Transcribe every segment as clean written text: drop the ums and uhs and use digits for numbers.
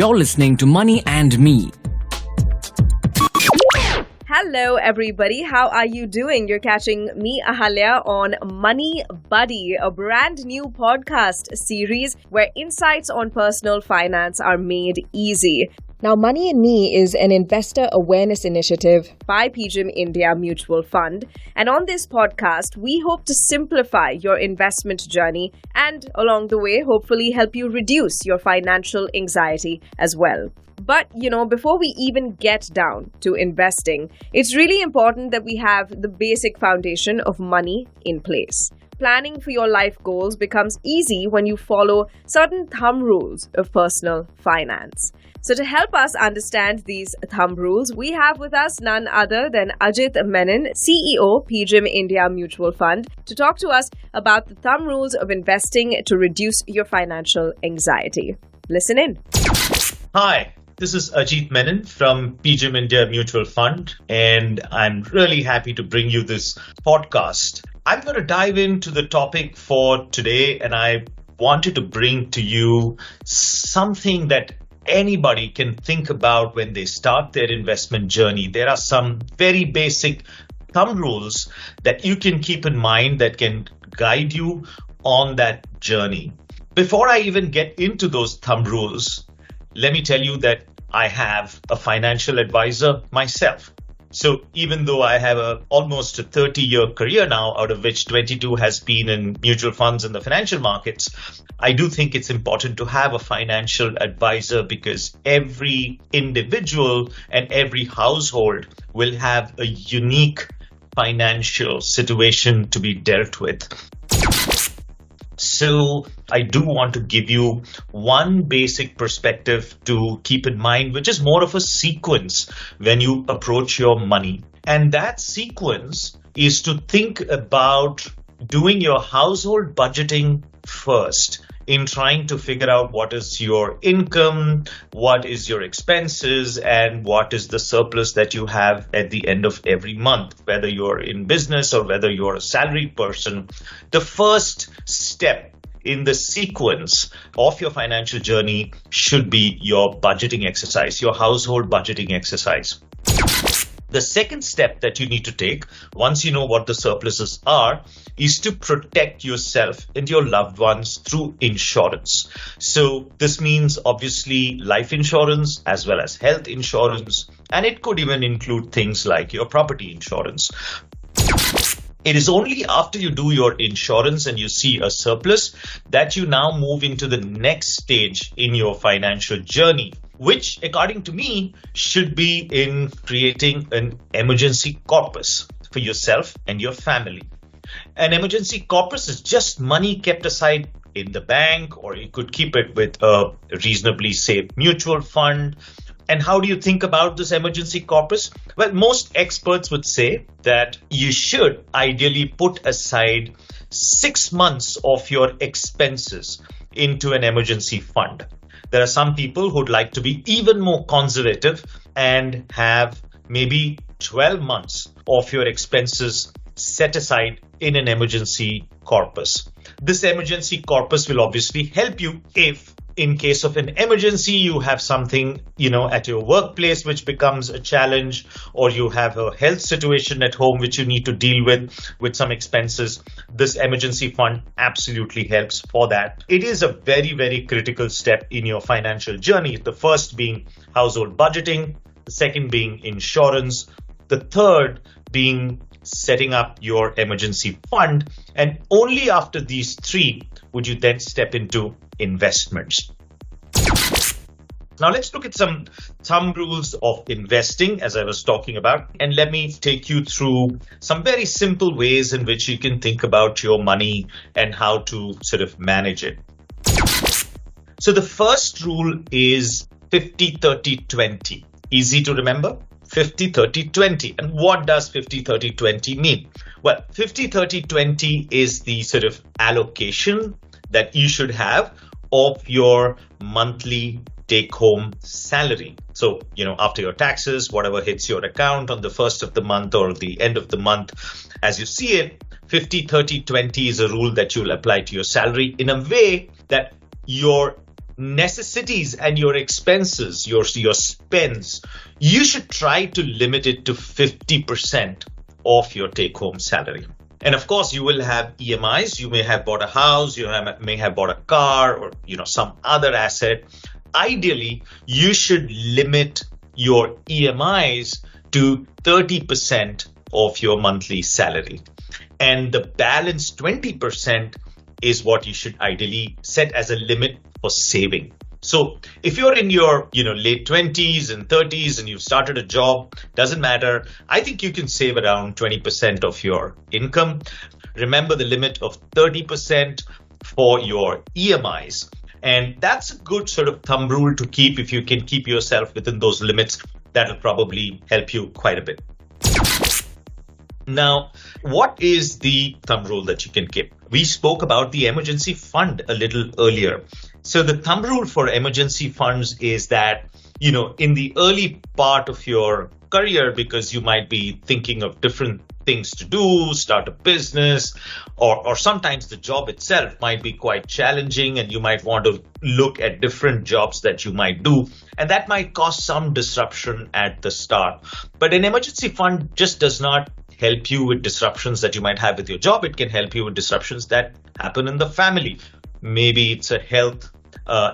You're listening to Money and Me. Hello, everybody. How are you doing? You're catching me, Ahalya, on Money Buddy, a brand new podcast series where insights on personal finance are made easy. Now, Money and Me is an investor awareness initiative by PGIM India Mutual Fund. And on this podcast, we hope to simplify your investment journey and along the way, hopefully help you reduce your financial anxiety as well. But, before we even get down to investing, it's really important that we have the basic foundation of money in place. Planning for your life goals becomes easy when you follow certain thumb rules of personal finance. So to help us understand these thumb rules, we have with us none other than Ajit Menon, CEO, PGIM India Mutual Fund, to talk to us about the thumb rules of investing to reduce your financial anxiety. Listen in. Hi. This is Ajit Menon from PGIM India Mutual Fund, and I'm really happy to bring you this podcast. I'm going to dive into the topic for today, and I wanted to bring to you something that anybody can think about when they start their investment journey. There are some very basic thumb rules that you can keep in mind that can guide you on that journey. Before I even get into those thumb rules, let me tell you that I have a financial advisor myself. So even though I have almost a 30-year career now, out of which 22 has been in mutual funds and the financial markets, I do think it's important to have a financial advisor because every individual and every household will have a unique financial situation to be dealt with. So I do want to give you one basic perspective to keep in mind, which is more of a sequence when you approach your money. And that sequence is to think about doing your household budgeting first in trying to figure out what is your income, what is your expenses, and what is the surplus that you have at the end of every month, whether you're in business or whether you're a salaried person. The first step in the sequence of your financial journey should be your budgeting exercise, your household budgeting exercise. The second step that you need to take, once you know what the surpluses are, is to protect yourself and your loved ones through insurance. So this means obviously life insurance as well as health insurance, and it could even include things like your property insurance. It is only after you do your insurance and you see a surplus that you now move into the next stage in your financial journey, which, according to me, should be in creating an emergency corpus for yourself and your family. An emergency corpus is just money kept aside in the bank, or you could keep it with a reasonably safe mutual fund. And how do you think about this emergency corpus? Well, most experts would say that you should ideally put aside 6 months of your expenses into an emergency fund. There are some people who'd like to be even more conservative and have maybe 12 months of your expenses set aside in an emergency corpus. This emergency corpus will obviously help you if in case of an emergency, you have something, at your workplace which becomes a challenge, or you have a health situation at home which you need to deal with some expenses. This emergency fund absolutely helps for that. It is a very, very critical step in your financial journey. The first being household budgeting, the second being insurance, the third being setting up your emergency fund. And only after these three would you then step into investments. Now let's look at some thumb rules of investing as I was talking about, and let me take you through some very simple ways in which you can think about your money and how to sort of manage it. So the first rule is 50-30-20. Easy to remember? 50-30-20. And what does 50-30-20 mean? Well, 50-30-20 is the sort of allocation that you should have of your monthly take-home salary. So, after your taxes, whatever hits your account on the first of the month or the end of the month, as you see it, 50-30-20 is a rule that you'll apply to your salary in a way that your necessities and your expenses, your spends, you should try to limit it to 50% of your take-home salary. And of course, you will have EMIs. You may have bought a house, may have bought a car, or some other asset. Ideally, you should limit your EMIs to 30% of your monthly salary. And the balance 20% is what you should ideally set as a limit for saving. So if you're in your late 20s and 30s and you've started a job, doesn't matter. I think you can save around 20% of your income. Remember the limit of 30% for your EMIs. And that's a good sort of thumb rule to keep. If you can keep yourself within those limits, that'll probably help you quite a bit. Now, what is the thumb rule that you can keep? We spoke about the emergency fund a little earlier. So the thumb rule for emergency funds is that, in the early part of your career, because you might be thinking of different things to do, start a business, or sometimes the job itself might be quite challenging and you might want to look at different jobs that you might do. And that might cause some disruption at the start. But an emergency fund just does not help you with disruptions that you might have with your job. It can help you with disruptions that happen in the family. Maybe it's a health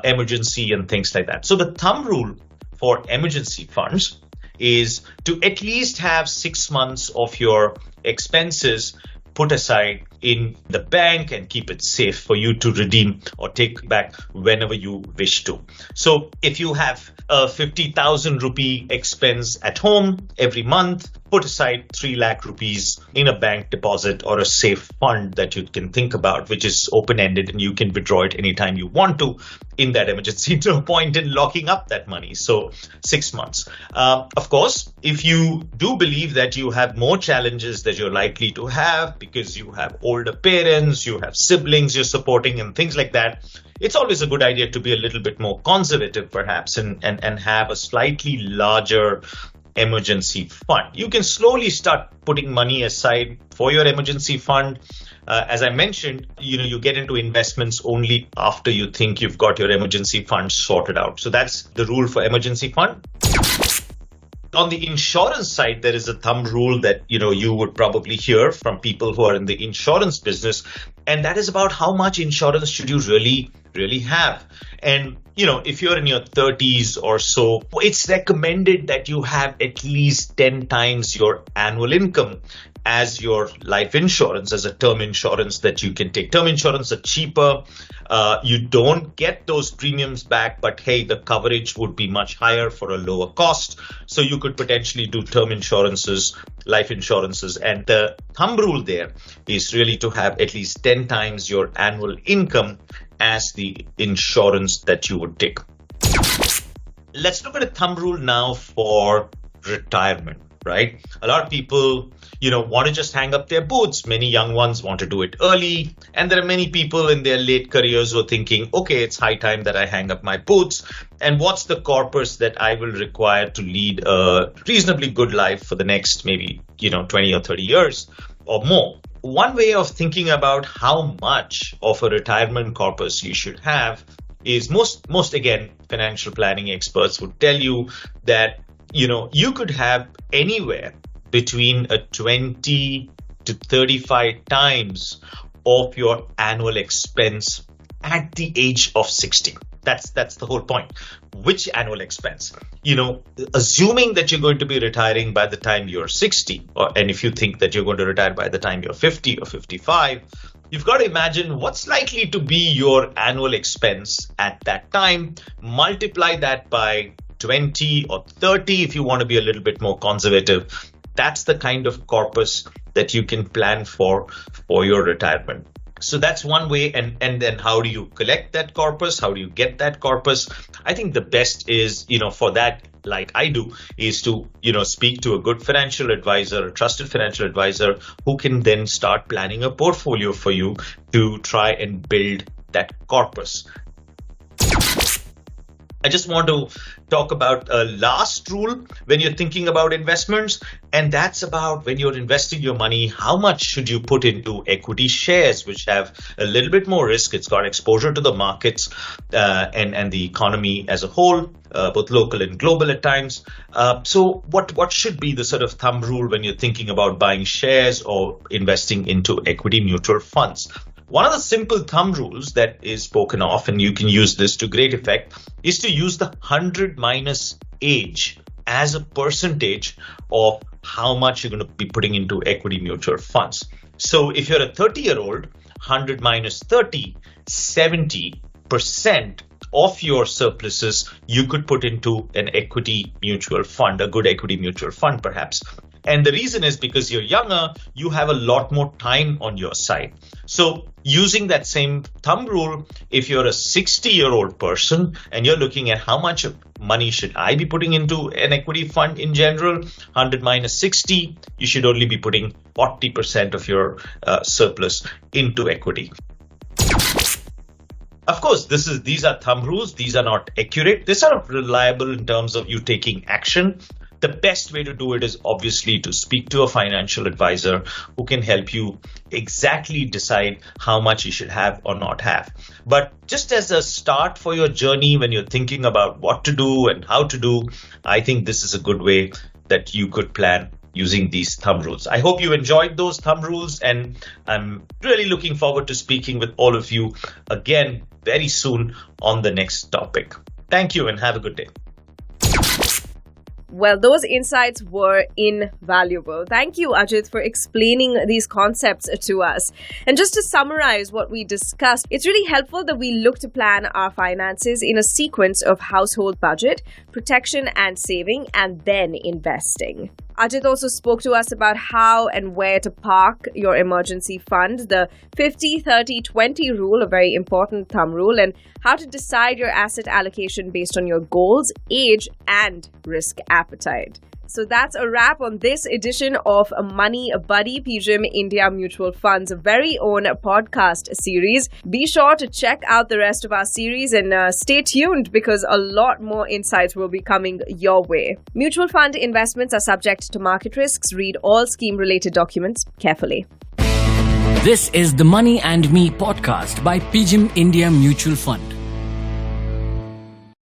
emergency and things like that. So the thumb rule for emergency funds is to at least have 6 months of your expenses put aside in the bank and keep it safe for you to redeem or take back whenever you wish to. So if you have a 50,000 rupee expense at home every month, put aside 3 lakh rupees in a bank deposit or a safe fund that you can think about, which is open-ended and you can withdraw it anytime you want to in that emergency. No point in locking up that money. So 6 months. Of course, if you do believe that you have more challenges that you're likely to have because you have older parents, you have siblings you're supporting and things like that, it's always a good idea to be a little bit more conservative perhaps and have a slightly larger emergency fund. You can slowly start putting money aside for your emergency fund. As I mentioned, you get into investments only after you think you've got your emergency fund sorted out. So that's the rule for emergency fund. On the insurance side, there is a thumb rule that you would probably hear from people who are in the insurance business, and that is about how much insurance should you really have. And if you're in your 30s or so, it's recommended that you have at least 10 times your annual income as your life insurance, as a term insurance that you can take. Term insurance are cheaper. You don't get those premiums back, but hey, the coverage would be much higher for a lower cost. So you could potentially do term insurances, life insurances. And the thumb rule there is really to have at least 10 times your annual income as the insurance that you would take. Let's look at a thumb rule now for retirement, right? A lot of people want to just hang up their boots. Many young ones want to do it early. And there are many people in their late careers who are thinking, okay, it's high time that I hang up my boots. And what's the corpus that I will require to lead a reasonably good life for the next maybe, 20 or 30 years or more? One way of thinking about how much of a retirement corpus you should have is most again, financial planning experts would tell you that, you could have anywhere between a 20 to 35 times of your annual expense at the age of 60. That's the whole point. Which annual expense? Assuming that you're going to be retiring by the time you're 60, and if you think that you're going to retire by the time you're 50 or 55, you've got to imagine what's likely to be your annual expense at that time. Multiply that by 20 or 30 if you want to be a little bit more conservative. That's the kind of corpus that you can plan for your retirement. So that's one way. And then how do you collect that corpus? How do you get that corpus? I think the best is, for that, like I do, is to, speak to a good financial advisor, a trusted financial advisor who can then start planning a portfolio for you to try and build that corpus. I just want to talk about a last rule when you're thinking about investments, and that's about when you're investing your money, how much should you put into equity shares, which have a little bit more risk. It's got exposure to the markets and the economy as a whole, both local and global at times. So what should be the sort of thumb rule when you're thinking about buying shares or investing into equity mutual funds? One of the simple thumb rules that is spoken of, and you can use this to great effect, is to use the 100 minus age as a percentage of how much you're going to be putting into equity mutual funds. So if you're a 30-year-old, 100 minus 30, 70% of your surpluses you could put into an equity mutual fund, a good equity mutual fund perhaps. And the reason is because you're younger, you have a lot more time on your side. So using that same thumb rule, if you're a 60-year-old person and you're looking at how much money should I be putting into an equity fund in general, 100 minus 60, you should only be putting 40% of your surplus into equity. Of course, these are thumb rules. These are not accurate. They're sort of reliable in terms of you taking action. The best way to do it is obviously to speak to a financial advisor who can help you exactly decide how much you should have or not have. But just as a start for your journey, when you're thinking about what to do and how to do, I think this is a good way that you could plan using these thumb rules. I hope you enjoyed those thumb rules, and I'm really looking forward to speaking with all of you again very soon on the next topic. Thank you and have a good day. Well, those insights were invaluable. Thank you, Ajit, for explaining these concepts to us. And just to summarize what we discussed, it's really helpful that we look to plan our finances in a sequence of household budget, protection and saving, and then investing. Ajit also spoke to us about how and where to park your emergency fund, the 50-30-20 rule, a very important thumb rule, and how to decide your asset allocation based on your goals, age, and risk appetite. So that's a wrap on this edition of Money Buddy, PGIM India Mutual Fund's very own podcast series. Be sure to check out the rest of our series and stay tuned because a lot more insights will be coming your way. Mutual fund investments are subject to market risks. Read all scheme-related documents carefully. This is the Money and Me podcast by PGIM India Mutual Fund.